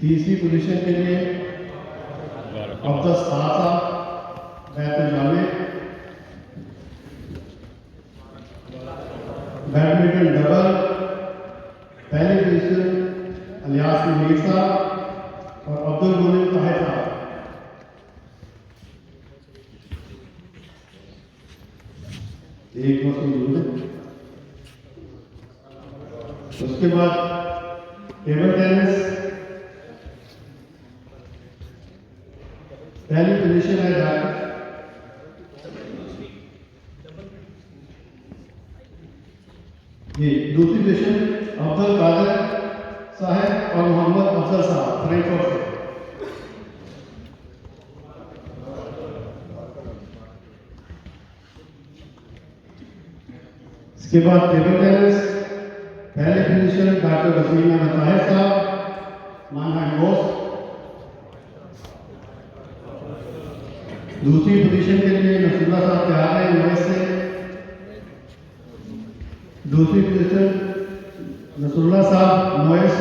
तीसरी पोजीशन के लिए अब्दुल सासा बैतुल जामे। बैडमिंटन डबल पहली पोजीशन अलियास मीर साहब और अब्दुल मोमिन ताहिर साहब। एक मौसम है। उसके बाद टेबल टेनिस पहली पोजीशन है ये दूसरी पोजीशन अब्दुल कादिर साहब और मोहम्मद अफजल साहब फ्रैंकफर्ट से। इसके बाद टेबल टेनिस पहली पोजीशन डॉक्टर वसीम अहमद ताहिर साहब मानहाई बोस। दूसरी पोजीशन के लिए नसरुल्ला साहब तैयार हैं नॉइस से। दूसरी पोजीशन नसरुल्ला साहब नॉइस